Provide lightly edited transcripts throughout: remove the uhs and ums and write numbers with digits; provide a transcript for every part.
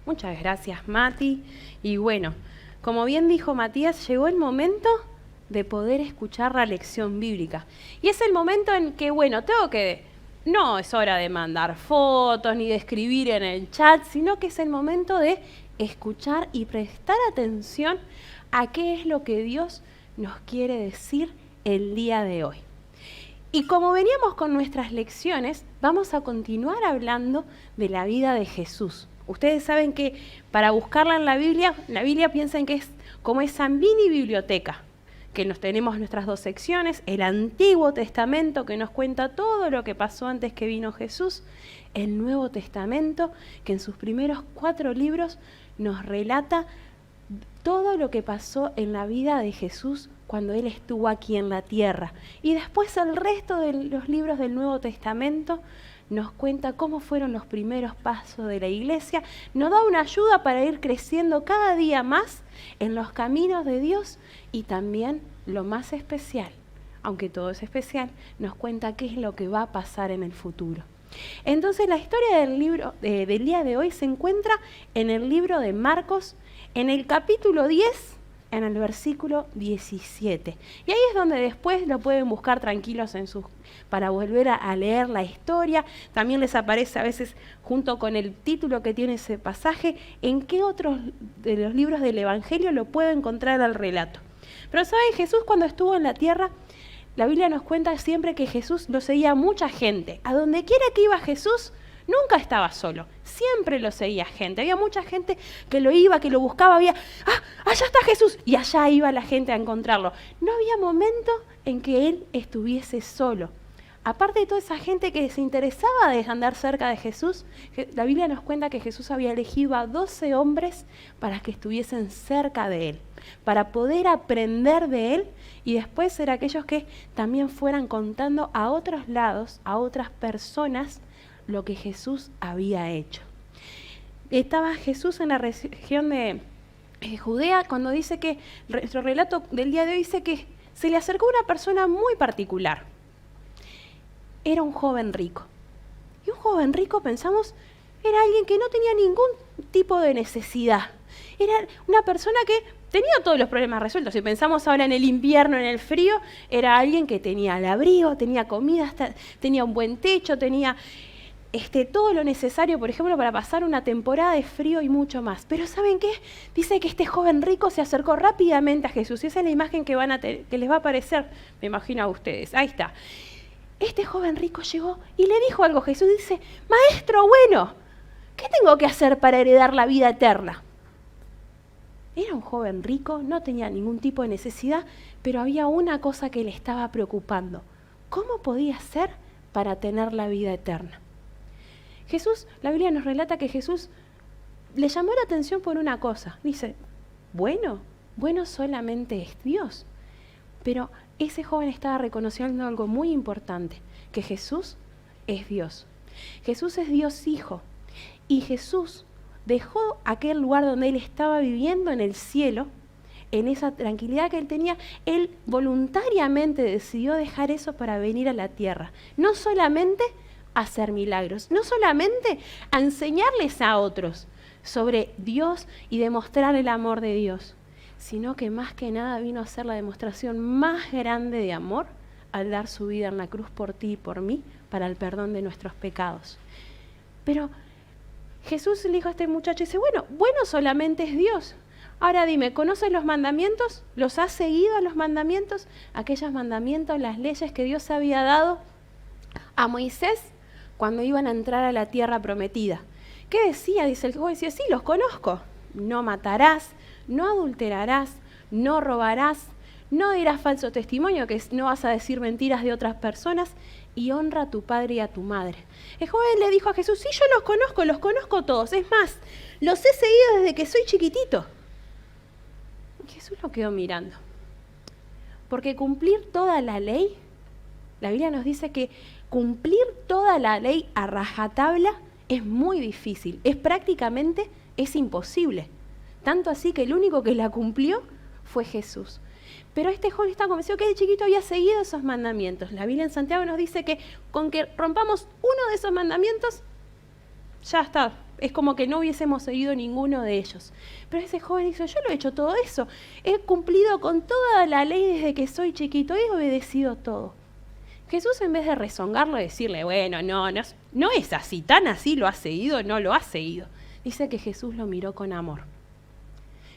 Muchas gracias, Mati. Y bueno, como bien dijo Matías, llegó el momento de poder escuchar la lección bíblica. Y es el momento en que, no es hora de mandar fotos ni de escribir en el chat, sino que es el momento de escuchar y prestar atención a qué es lo que Dios nos quiere decir el día de hoy. Y como veníamos con nuestras lecciones, vamos a continuar hablando de la vida de Jesús. Ustedes saben que para buscarla en la Biblia piensan que es como esa mini biblioteca, que tenemos nuestras dos secciones, el Antiguo Testamento que nos cuenta todo lo que pasó antes que vino Jesús, el Nuevo Testamento que en sus primeros 4 libros nos relata todo lo que pasó en la vida de Jesús cuando Él estuvo aquí en la tierra. Y después el resto de los libros del Nuevo Testamento nos cuenta cómo fueron los primeros pasos de la iglesia, nos da una ayuda para ir creciendo cada día más en los caminos de Dios y también lo más especial, aunque todo es especial, nos cuenta qué es lo que va a pasar en el futuro. Entonces la historia del día de hoy se encuentra en el libro de Marcos, en el capítulo 10, en el versículo 17. Y ahí es donde después lo pueden buscar tranquilos para volver a leer la historia. También les aparece a veces, junto con el título que tiene ese pasaje, en qué otros de los libros del Evangelio lo puedo encontrar al relato. Pero ¿saben? Jesús cuando estuvo en la tierra, la Biblia nos cuenta siempre que Jesús lo seguía mucha gente. A donde quiera que iba Jesús, nunca estaba solo, siempre lo seguía gente. Había mucha gente que lo iba, que lo buscaba, allá está Jesús, y allá iba la gente a encontrarlo. No había momento en que Él estuviese solo. Aparte de toda esa gente que se interesaba de andar cerca de Jesús, la Biblia nos cuenta que Jesús había elegido a 12 hombres para que estuviesen cerca de Él, para poder aprender de Él y después ser aquellos que también fueran contando a otros lados, a otras personas, lo que Jesús había hecho. Estaba Jesús en la región de Judea cuando dice que, nuestro relato del día de hoy dice que se le acercó una persona muy particular. Era un joven rico. Y un joven rico, pensamos, era alguien que no tenía ningún tipo de necesidad. Era una persona que tenía todos los problemas resueltos. Si pensamos ahora en el invierno, en el frío, era alguien que tenía el abrigo, tenía comida, tenía un buen techo, tenía todo lo necesario, por ejemplo, para pasar una temporada de frío y mucho más. Pero ¿saben qué? Dice que este joven rico se acercó rápidamente a Jesús. Y esa es la imagen que les va a aparecer, me imagino a ustedes. Ahí está. Este joven rico llegó y le dijo algo a Jesús. Dice, maestro bueno, ¿qué tengo que hacer para heredar la vida eterna? Era un joven rico, no tenía ningún tipo de necesidad, pero había una cosa que le estaba preocupando. ¿Cómo podía ser para tener la vida eterna? Jesús, la Biblia nos relata que Jesús le llamó la atención por una cosa. Dice, bueno solamente es Dios. Pero ese joven estaba reconociendo algo muy importante, que Jesús es Dios. Jesús es Dios Hijo. Y Jesús dejó aquel lugar donde Él estaba viviendo en el cielo, en esa tranquilidad que Él tenía. Él voluntariamente decidió dejar eso para venir a la tierra. No solamente a hacer milagros, no solamente a enseñarles a otros sobre Dios y demostrar el amor de Dios, sino que más que nada vino a ser la demostración más grande de amor al dar su vida en la cruz por ti y por mí para el perdón de nuestros pecados. Pero Jesús le dijo a este muchacho, dice, bueno solamente es Dios. Ahora dime, ¿conoces los mandamientos? ¿Los has seguido a los mandamientos? Aquellos mandamientos, las leyes que Dios había dado a Moisés cuando iban a entrar a la tierra prometida. ¿Qué decía? Dice el joven, decía, sí, los conozco. No matarás, no adulterarás, no robarás, no dirás falso testimonio, que no vas a decir mentiras de otras personas, y honra a tu padre y a tu madre. El joven le dijo a Jesús, sí, yo los conozco todos, es más, los he seguido desde que soy chiquitito. Y Jesús lo quedó mirando. Porque cumplir toda la ley, la Biblia nos dice que cumplir toda la ley a rajatabla es muy difícil, es imposible. Tanto así que el único que la cumplió fue Jesús. Pero este joven estaba convencido que de chiquito había seguido esos mandamientos. La Biblia en Santiago nos dice que con que rompamos uno de esos mandamientos, ya está, es como que no hubiésemos seguido ninguno de ellos. Pero ese joven dice, yo lo he hecho todo eso, he cumplido con toda la ley desde que soy chiquito, he obedecido todo. Jesús, en vez de rezongarlo y decirle, bueno, no es así, tan así lo has seguido, no lo has seguido. Dice que Jesús lo miró con amor.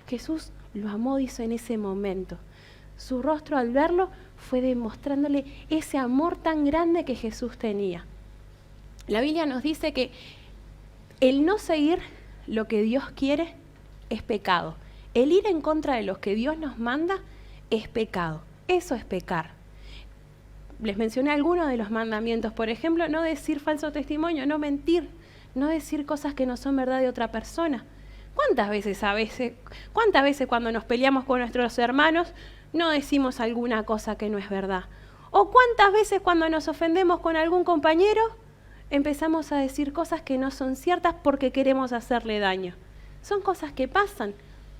Jesús lo amó, dice, en ese momento. Su rostro al verlo fue demostrándole ese amor tan grande que Jesús tenía. La Biblia nos dice que el no seguir lo que Dios quiere es pecado. El ir en contra de lo que Dios nos manda es pecado. Eso es pecar. Les mencioné algunos de los mandamientos. Por ejemplo, no decir falso testimonio, no mentir, no decir cosas que no son verdad de otra persona. ¿Cuántas veces cuando nos peleamos con nuestros hermanos no decimos alguna cosa que no es verdad? ¿O cuántas veces cuando nos ofendemos con algún compañero empezamos a decir cosas que no son ciertas porque queremos hacerle daño? Son cosas que pasan.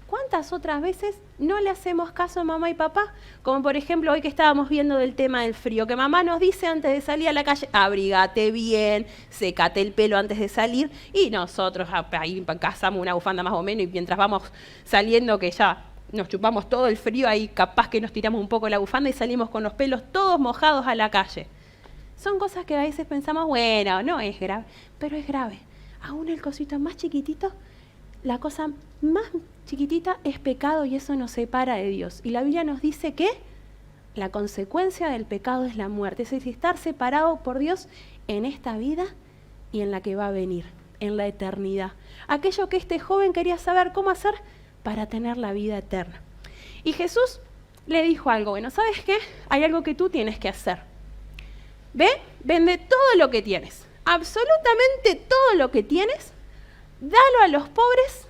¿Cuántas otras veces no le hacemos caso a mamá y papá? Como por ejemplo hoy que estábamos viendo del tema del frío, que mamá nos dice antes de salir a la calle, abrígate bien, sécate el pelo antes de salir, y nosotros ahí cazamos una bufanda más o menos, y mientras vamos saliendo que ya nos chupamos todo el frío, ahí capaz que nos tiramos un poco la bufanda y salimos con los pelos todos mojados a la calle. Son cosas que a veces pensamos, bueno, no es grave, pero es grave. Aún el cosito más chiquitito, la cosa más chiquitita es pecado y eso nos separa de Dios. Y la Biblia nos dice que la consecuencia del pecado es la muerte, es decir, estar separado por Dios en esta vida y en la que va a venir, en la eternidad. Aquello que este joven quería saber cómo hacer para tener la vida eterna. Y Jesús le dijo algo, bueno, ¿sabes qué? Hay algo que tú tienes que hacer. Ve, vende todo lo que tienes, absolutamente todo lo que tienes, dalo a los pobres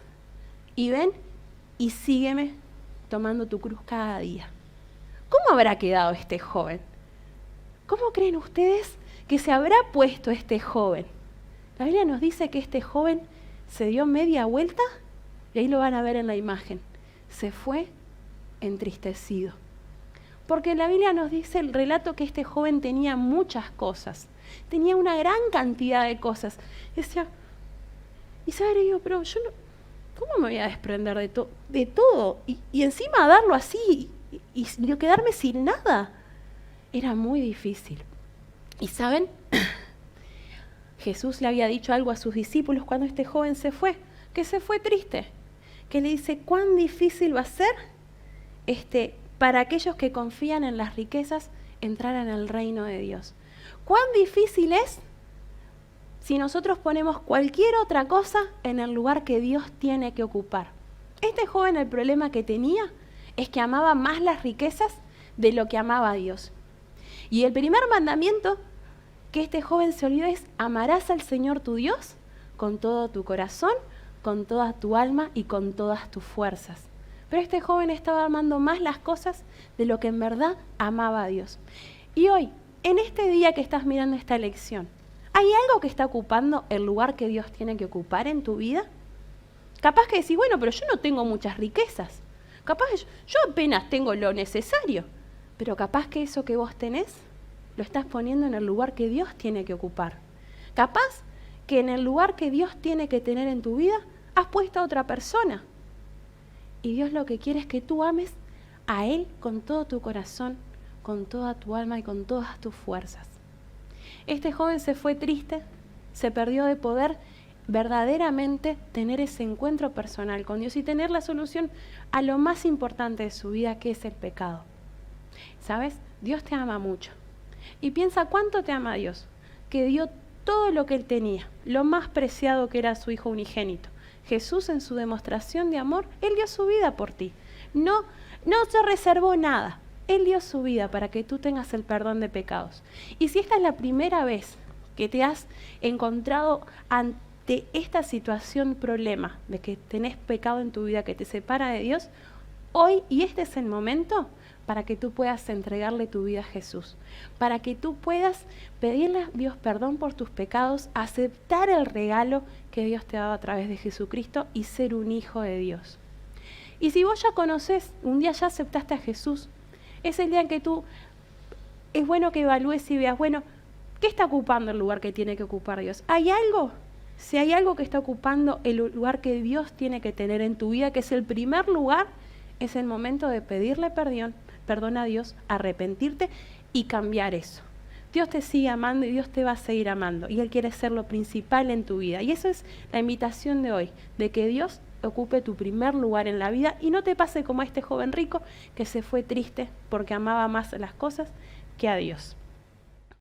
y ven y sígueme tomando tu cruz cada día. ¿Cómo habrá quedado este joven? ¿Cómo creen ustedes que se habrá puesto este joven? La Biblia nos dice que este joven se dio media vuelta y ahí lo van a ver en la imagen. Se fue entristecido. Porque la Biblia nos dice el relato que este joven tenía muchas cosas. Tenía una gran cantidad de cosas. Decía, y sabe, yo, pero yo no, ¿cómo me voy a desprender de todo? Y encima darlo así y quedarme sin nada. Era muy difícil. Y ¿saben? Jesús le había dicho algo a sus discípulos cuando este joven se fue, que se fue triste. Que le dice, cuán difícil va a ser para aquellos que confían en las riquezas entrar en el reino de Dios. Cuán difícil es si nosotros ponemos cualquier otra cosa en el lugar que Dios tiene que ocupar. Este joven, el problema que tenía es que amaba más las riquezas de lo que amaba a Dios. Y el primer mandamiento que este joven se olvidó es: amarás al Señor tu Dios con todo tu corazón, con toda tu alma y con todas tus fuerzas. Pero este joven estaba amando más las cosas de lo que en verdad amaba a Dios. Y hoy, en este día que estás mirando esta lección, ¿hay algo que está ocupando el lugar que Dios tiene que ocupar en tu vida? Capaz que decís, bueno, pero yo no tengo muchas riquezas. Capaz que yo apenas tengo lo necesario. Pero capaz que eso que vos tenés lo estás poniendo en el lugar que Dios tiene que ocupar. Capaz que en el lugar que Dios tiene que tener en tu vida has puesto a otra persona. Y Dios lo que quiere es que tú ames a Él con todo tu corazón, con toda tu alma y con todas tus fuerzas. Este joven se fue triste, se perdió de poder verdaderamente tener ese encuentro personal con Dios y tener la solución a lo más importante de su vida, que es el pecado. ¿Sabes? Dios te ama mucho. Y piensa cuánto te ama Dios, que dio todo lo que Él tenía, lo más preciado que era su Hijo unigénito. Jesús, en su demostración de amor, Él dio su vida por ti. No se reservó nada. Él dio su vida para que tú tengas el perdón de pecados. Y si esta es la primera vez que te has encontrado ante esta situación, problema, de que tenés pecado en tu vida que te separa de Dios, hoy, y este es el momento para que tú puedas entregarle tu vida a Jesús, para que tú puedas pedirle a Dios perdón por tus pecados, aceptar el regalo que Dios te ha dado a través de Jesucristo y ser un hijo de Dios. Y si vos ya conocés, un día ya aceptaste a Jesús, es el día en que tú, es bueno que evalúes y veas, bueno, ¿qué está ocupando el lugar que tiene que ocupar Dios? ¿Hay algo Si hay algo que está ocupando el lugar que Dios tiene que tener en tu vida, que es el primer lugar, es el momento de pedirle perdón a Dios, arrepentirte y cambiar eso. Dios te sigue amando y Dios te va a seguir amando y Él quiere ser lo principal en tu vida. Y eso es la invitación de hoy, de que Dios ocupe tu primer lugar en la vida y no te pase como a este joven rico que se fue triste porque amaba más las cosas que a Dios.